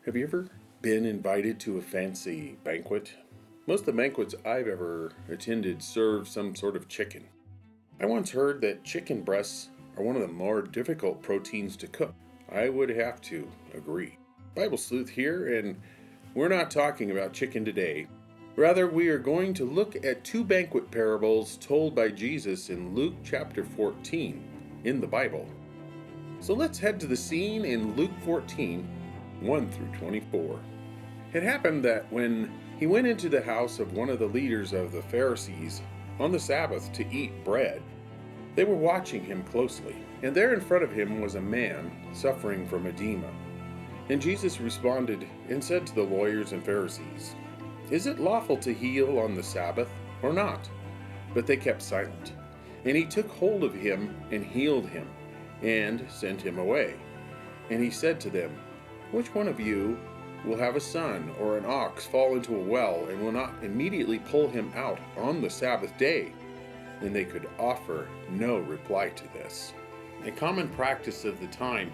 Have you ever been invited to a fancy banquet? Most of the banquets I've ever attended serve some sort of chicken. I once heard that chicken breasts are one of the more difficult proteins to cook. I would have to agree. Bible Sleuth here, and we're not talking about chicken today. Rather, we are going to look at two banquet parables told by Jesus in Luke chapter 14 in the Bible. So let's head to the scene in Luke 14, 1 through 24. It happened that when he went into the house of one of the leaders of the Pharisees on the Sabbath to eat bread, they were watching him closely, and there in front of him was a man suffering from edema. And Jesus responded and said to the lawyers and Pharisees, "Is it lawful to heal on the Sabbath or not?" But they kept silent. And he took hold of him and healed him, and sent him away. And he said to them, "Which one of you will have a son or an ox fall into a well and will not immediately pull him out on the Sabbath day?" And they could offer no reply to this. A common practice of the time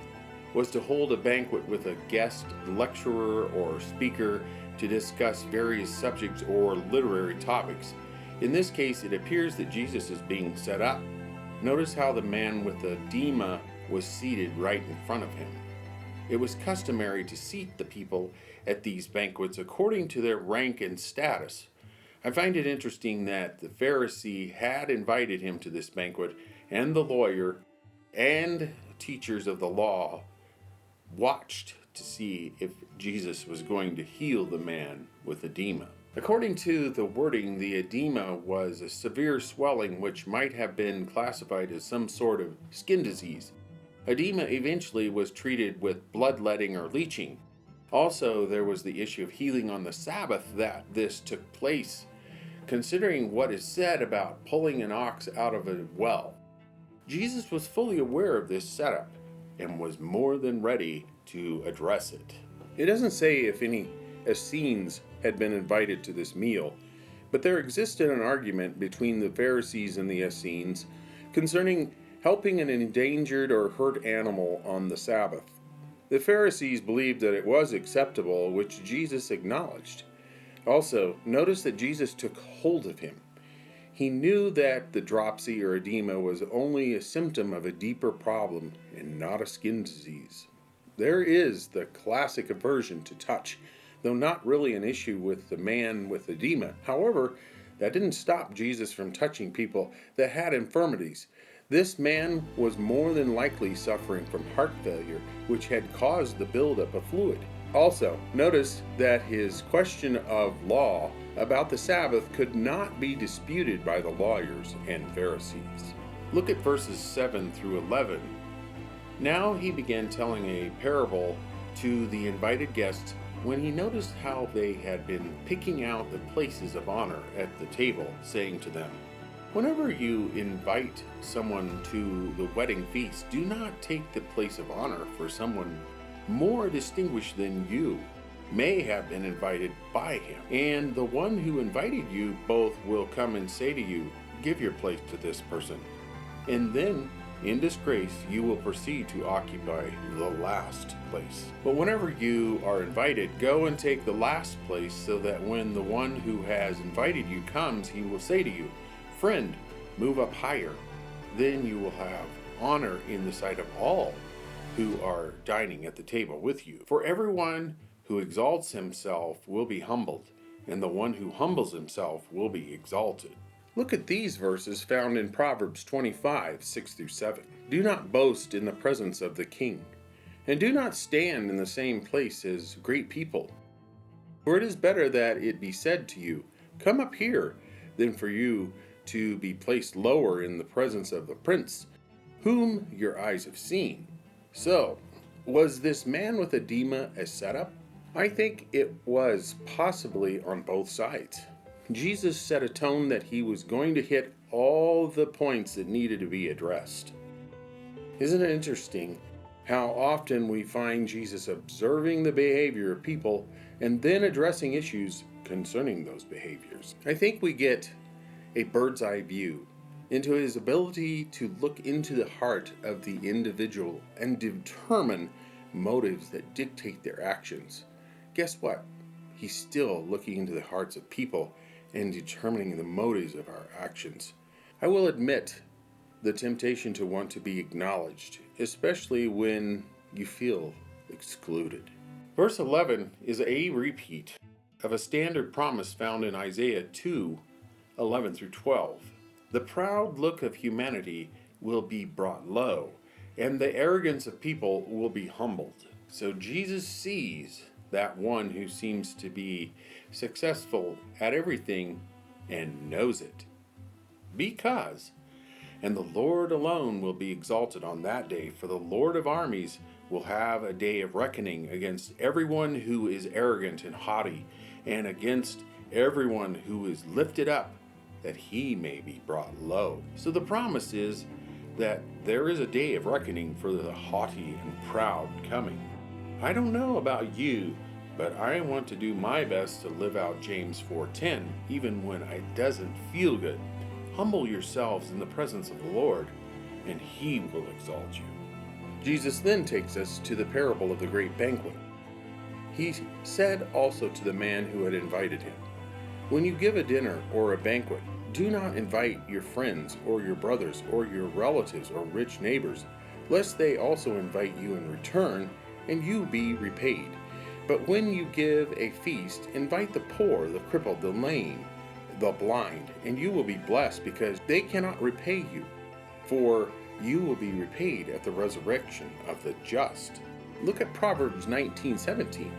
was to hold a banquet with a guest lecturer or speaker to discuss various subjects or literary topics. In this case, it appears that Jesus is being set up. Notice how the man with the edema was seated right in front of him. It was customary to seat the people at these banquets according to their rank and status. I find it interesting that the Pharisee had invited him to this banquet, and the lawyer and teachers of the law watched to see if Jesus was going to heal the man with edema. According to the wording, the edema was a severe swelling which might have been classified as some sort of skin disease. Edema eventually was treated with bloodletting or leeching. Also, there was the issue of healing on the Sabbath that this took place, considering what is said about pulling an ox out of a well. Jesus was fully aware of this setup and was more than ready to address it. It doesn't say if any Essenes had been invited to this meal, but there existed an argument between the Pharisees and the Essenes concerning helping an endangered or hurt animal on the Sabbath. The Pharisees believed that it was acceptable, which Jesus acknowledged. Also, notice that Jesus took hold of him. He knew that the dropsy or edema was only a symptom of a deeper problem and not a skin disease. There is the classic aversion to touch, though not really an issue with the man with edema. However, that didn't stop Jesus from touching people that had infirmities. This man was more than likely suffering from heart failure, which had caused the buildup of fluid. Also, notice that his question of law about the Sabbath could not be disputed by the lawyers and Pharisees. Look at verses 7 through 11. Now he began telling a parable to the invited guests when he noticed how they had been picking out the places of honor at the table, saying to them, "Whenever you invite someone to the wedding feast, do not take the place of honor, for someone more distinguished than you may have been invited by him. And the one who invited you both will come and say to you, 'Give your place to this person.' And then, in disgrace, you will proceed to occupy the last place. But whenever you are invited, go and take the last place, so that when the one who has invited you comes, he will say to you, 'Friend, move up higher.' Then you will have honor in the sight of all who are dining at the table with you. For everyone who exalts himself will be humbled, and the one who humbles himself will be exalted." Look at these verses found in Proverbs 25, 6 through 7. "Do not boast in the presence of the king, and do not stand in the same place as great people. For it is better that it be said to you, 'Come up here,' than for you to be placed lower in the presence of the prince, whom your eyes have seen." So, was this man with edema a setup? I think it was possibly on both sides. Jesus set a tone that he was going to hit all the points that needed to be addressed. Isn't it interesting how often we find Jesus observing the behavior of people and then addressing issues concerning those behaviors? I think we get a bird's eye view into his ability to look into the heart of the individual and determine motives that dictate their actions. guess what? He's still looking into the hearts of people and determining the motives of our actions. I will admit the temptation to want to be acknowledged, especially when you feel excluded. Verse 11 is a repeat of a standard promise found in Isaiah 2:11 through 12. The proud look of humanity will be brought low, and the arrogance of people will be humbled. So Jesus sees that one who seems to be successful at everything and knows it. And the Lord alone will be exalted on that day, for the Lord of armies will have a day of reckoning against everyone who is arrogant and haughty, and against everyone who is lifted up, that he may be brought low. So the promise is that there is a day of reckoning for the haughty and proud coming. I don't know about you, but I want to do my best to live out James 4:10, even when it doesn't feel good. Humble yourselves in the presence of the Lord, and he will exalt you. Jesus then takes us to the parable of the great banquet. He said also to the man who had invited him, "When you give a dinner or a banquet, do not invite your friends or your brothers or your relatives or rich neighbors, lest they also invite you in return, and you be repaid. But when you give a feast, invite the poor, the crippled, the lame, the blind, and you will be blessed, because they cannot repay you, for you will be repaid at the resurrection of the just." Look at Proverbs 19:17.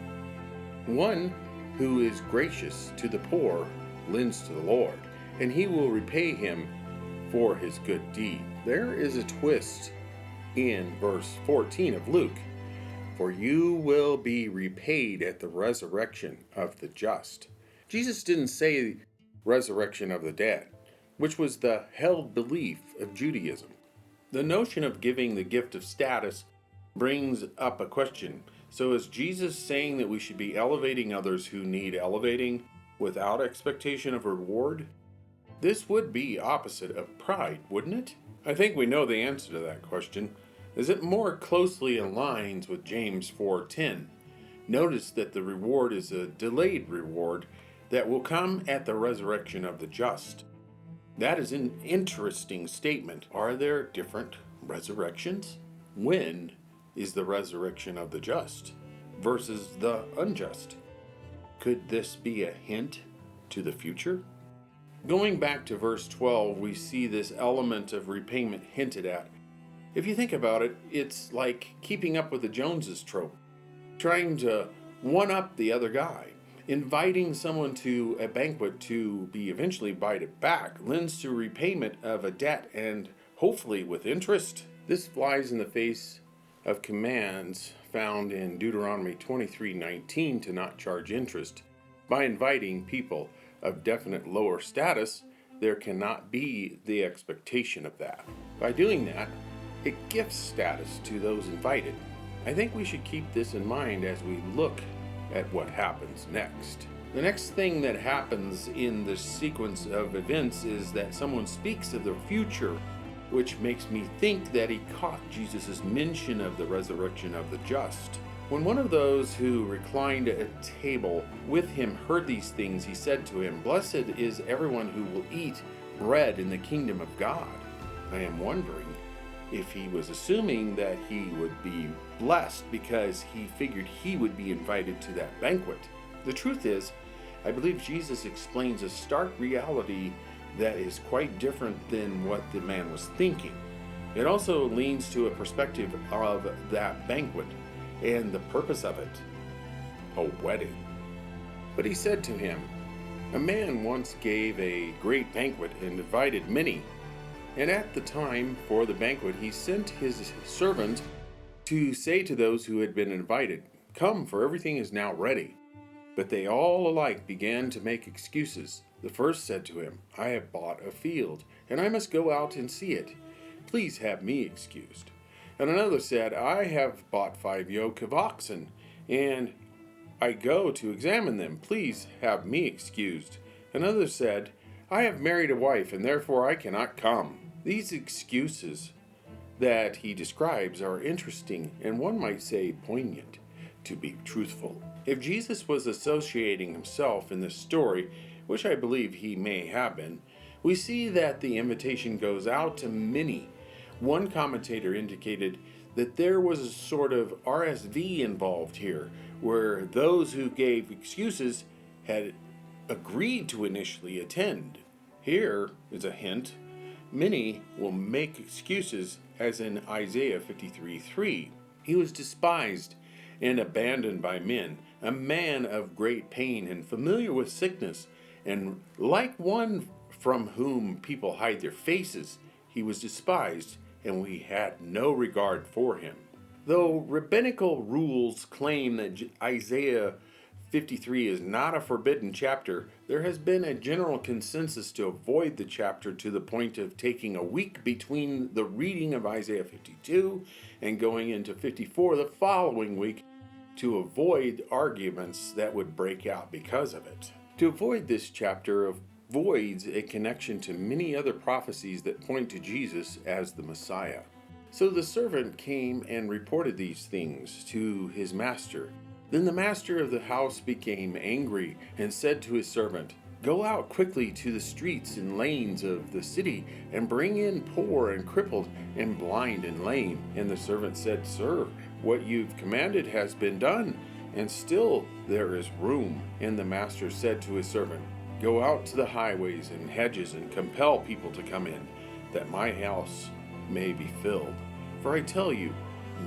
One who is gracious to the poor lends to the Lord, and he will repay him for his good deed. There is a twist in verse 14 of Luke. For you will be repaid at the resurrection of the just. Jesus didn't say resurrection of the dead, which was the held belief of Judaism. The notion of giving the gift of status brings up a question. So is Jesus saying that we should be elevating others who need elevating without expectation of reward? This would be opposite of pride, wouldn't it? I think we know the answer to that question, as it more closely aligns with James 4:10. Notice that the reward is a delayed reward that will come at the resurrection of the just. That is an interesting statement. Are there different resurrections? When is the resurrection of the just versus the unjust? Could this be a hint to the future? Going back to verse 12, we see this element of repayment hinted at. If you think about it, it's like keeping up with the Joneses trope, trying to one-up the other guy. Inviting someone to a banquet to be eventually invited back lends to repayment of a debt, and hopefully with interest. This flies in the face of commands found in Deuteronomy 23:19 to not charge interest. By inviting people of definite lower status, there cannot be the expectation of that. By doing that, it gifts status to those invited. I think we should keep this in mind as we look at what happens next. The next thing that happens in this sequence of events is that someone speaks of the future, which makes me think that he caught Jesus' mention of the resurrection of the just. When one of those who reclined at a table with him heard these things, he said to him, "Blessed is everyone who will eat bread in the kingdom of God." I am wondering if he was assuming that he would be blessed because he figured he would be invited to that banquet. The truth is, I believe Jesus explains a stark reality that is quite different than what the man was thinking. It also leans to a perspective of that banquet and the purpose of it, a wedding. But he said to him, "A man once gave a great banquet and invited many. And at the time for the banquet, he sent his servant to say to those who had been invited, 'Come, for everything is now ready.' But they all alike began to make excuses. The first said to him, 'I have bought a field, and I must go out and see it. Please have me excused.' And another said, 'I have bought 5 yoke of oxen, and I go to examine them. Please have me excused.' Another said, 'I have married a wife, and therefore I cannot come.'" These excuses that he describes are interesting, and one might say poignant, to be truthful. If Jesus was associating himself in this story, which I believe he may have been, we see that the invitation goes out to many. One commentator indicated that there was a sort of RSV involved here, where those who gave excuses had agreed to initially attend. Here is a hint. Many will make excuses, as in Isaiah 53:3. He was despised and abandoned by men, a man of great pain and familiar with sickness, and like one from whom people hide their faces, he was despised, and we had no regard for him. Though rabbinical rules claim that Isaiah 53 is not a forbidden chapter, there has been a general consensus to avoid the chapter to the point of taking a week between the reading of Isaiah 52 and going into 54 the following week to avoid arguments that would break out because of it. To avoid this chapter avoids a connection to many other prophecies that point to Jesus as the Messiah. So the servant came and reported these things to his master. Then the master of the house became angry and said to his servant, "Go out quickly to the streets and lanes of the city and bring in poor and crippled and blind and lame." And the servant said, "Sir, what you've commanded has been done, and still there is room." And the master said to his servant, "Go out to the highways and hedges and compel people to come in, that my house may be filled. For I tell you,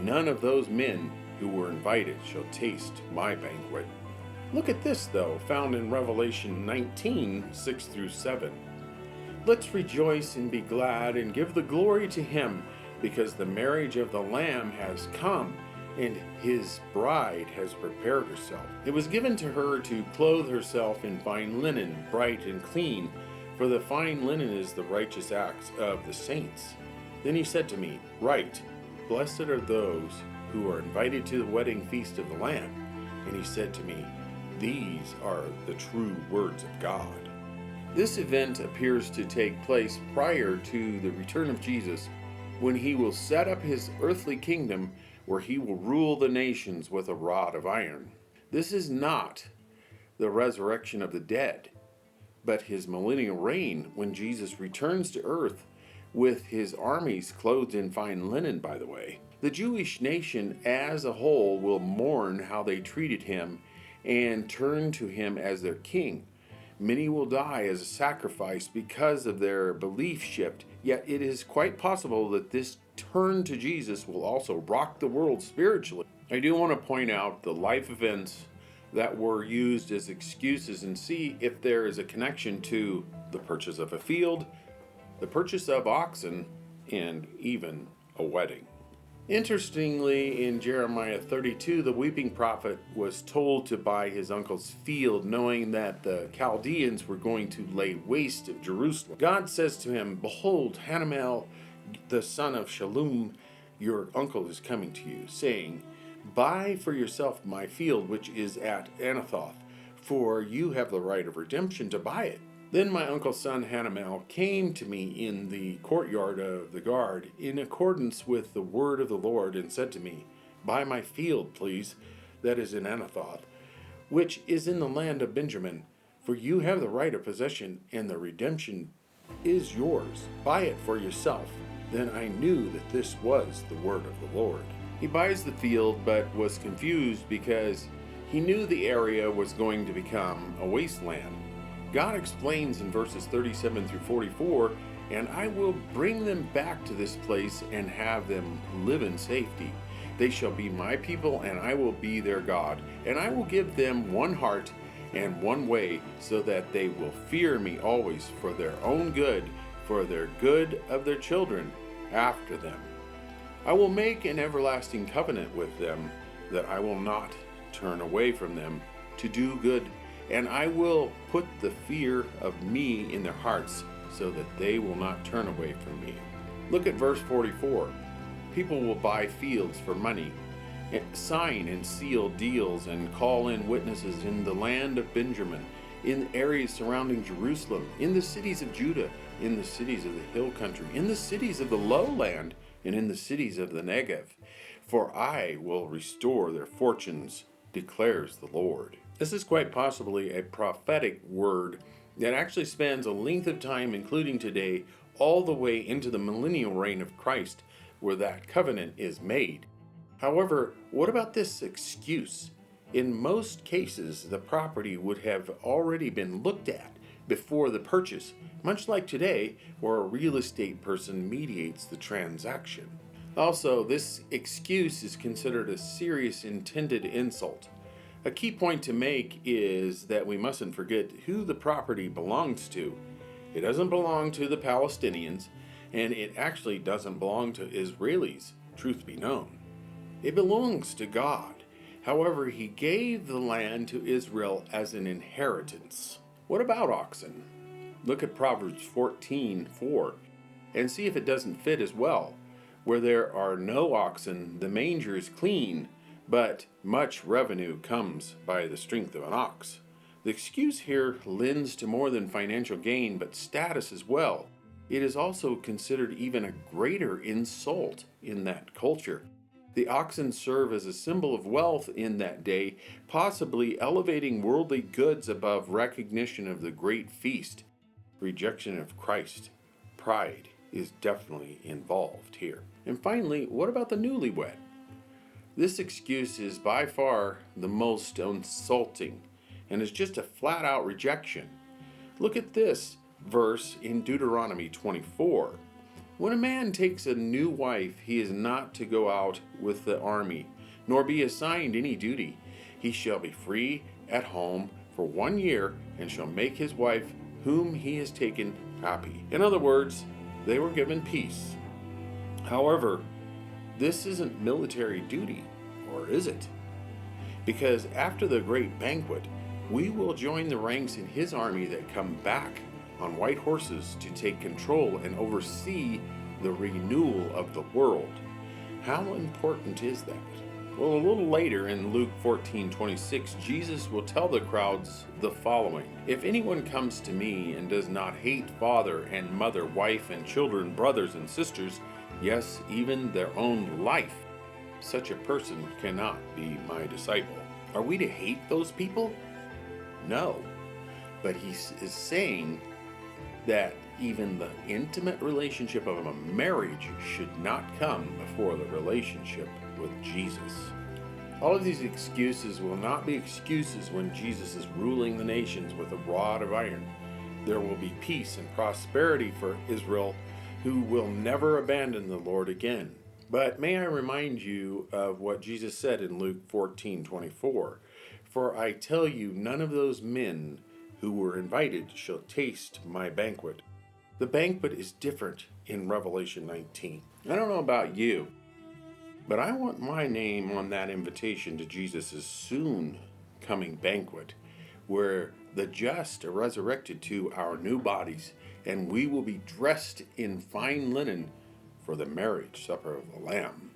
none of those men who were invited shall taste my banquet." Look at this, though, found in Revelation 19:6-7. "Let's rejoice and be glad and give the glory to him, because the marriage of the Lamb has come, and his bride has prepared herself. It was given to her to clothe herself in fine linen, bright and clean, for the fine linen is the righteous acts of the saints." Then he said to me, "Write, blessed are those who are invited to the wedding feast of the Lamb." And he said to me, "These are the true words of God." This event appears to take place prior to the return of Jesus, when he will set up his earthly kingdom where he will rule the nations with a rod of iron. This is not the resurrection of the dead, but his millennial reign when Jesus returns to earth with his armies clothed in fine linen, by the way. The Jewish nation as a whole will mourn how they treated him and turn to him as their king. Many will die as a sacrifice because of their belief shift, yet it is quite possible that this turn to Jesus will also rock the world spiritually. I do want to point out the life events that were used as excuses and see if there is a connection to the purchase of a field, the purchase of oxen, and even a wedding. Interestingly, in Jeremiah 32, the weeping prophet was told to buy his uncle's field, knowing that the Chaldeans were going to lay waste of Jerusalem. God says to him, "Behold, Hanamel, the son of Shallum, your uncle is coming to you, saying, Buy for yourself my field which is at Anathoth, for you have the right of redemption to buy it." Then my uncle's son Hanamel came to me in the courtyard of the guard, in accordance with the word of the Lord, and said to me, "Buy my field, please, that is in Anathoth, which is in the land of Benjamin, for you have the right of possession, and the redemption is yours. Buy it for yourself." Then I knew that this was the word of the Lord. He buys the field, but was confused because he knew the area was going to become a wasteland. God explains in verses 37-44, "And I will bring them back to this place and have them live in safety. They shall be my people, and I will be their God. And I will give them one heart and one way, so that they will fear me always for their own good, for their good of their children after them. I will make an everlasting covenant with them, that I will not turn away from them to do good, and I will put the fear of me in their hearts, so that they will not turn away from me." Look at verse 44. People will buy fields for money, sign and seal deals, and call in witnesses in the land of Benjamin, in areas surrounding Jerusalem, in the cities of Judah, in the cities of the hill country, in the cities of the lowland, and in the cities of the Negev. For I will restore their fortunes declares the Lord. This is quite possibly a prophetic word that actually spans a length of time, including today, all the way into the millennial reign of Christ, where that covenant is made. However, what about this excuse? In most cases, the property would have already been looked at before the purchase, much like today, where a real estate person mediates the transaction. Also, this excuse is considered a serious intended insult. A key point to make is that we mustn't forget who the property belongs to. It doesn't belong to the Palestinians, and it actually doesn't belong to Israelis, truth be known. It belongs to God. However, he gave the land to Israel as an inheritance. What about oxen? Look at Proverbs 14:4 and see if it doesn't fit as well. Where there are no oxen, the manger is clean, but much revenue comes by the strength of an ox. The excuse here lends to more than financial gain, but status as well. It is also considered even a greater insult in that culture. The oxen serve as a symbol of wealth in that day, possibly elevating worldly goods above recognition of the great feast. Rejection of Christ. Pride is definitely involved here. And finally, what about the newlywed? This excuse is by far the most insulting and is just a flat out rejection. Look at this verse in Deuteronomy 24. When a man takes a new wife, he is not to go out with the army, nor be assigned any duty. He shall be free at home for 1 year, and shall make his wife, whom he has taken, happy. In other words, they were given peace. However, this isn't military duty, or is it? Because after the great banquet, we will join the ranks in his army that come back on white horses to take control and oversee the renewal of the world. How important is that? Well, a little later in Luke 14:26, Jesus will tell the crowds the following: If anyone comes to me and does not hate father and mother, wife and children, brothers and sisters, yes, even their own life, such a person cannot be my disciple. Are we to hate those people? No. But he is saying that even the intimate relationship of a marriage should not come before the relationship with Jesus. All of these excuses will not be excuses when Jesus is ruling the nations with a rod of iron. There will be peace and prosperity for Israel, who will never abandon the Lord again. But may I remind you of what Jesus said in Luke 14:24. For I tell you, none of those men who were invited shall taste my banquet. The banquet is different in Revelation 19. I don't know about you, but I want my name on that invitation to Jesus' soon coming banquet, where the just are resurrected to our new bodies, and we will be dressed in fine linen for the marriage supper of the Lamb.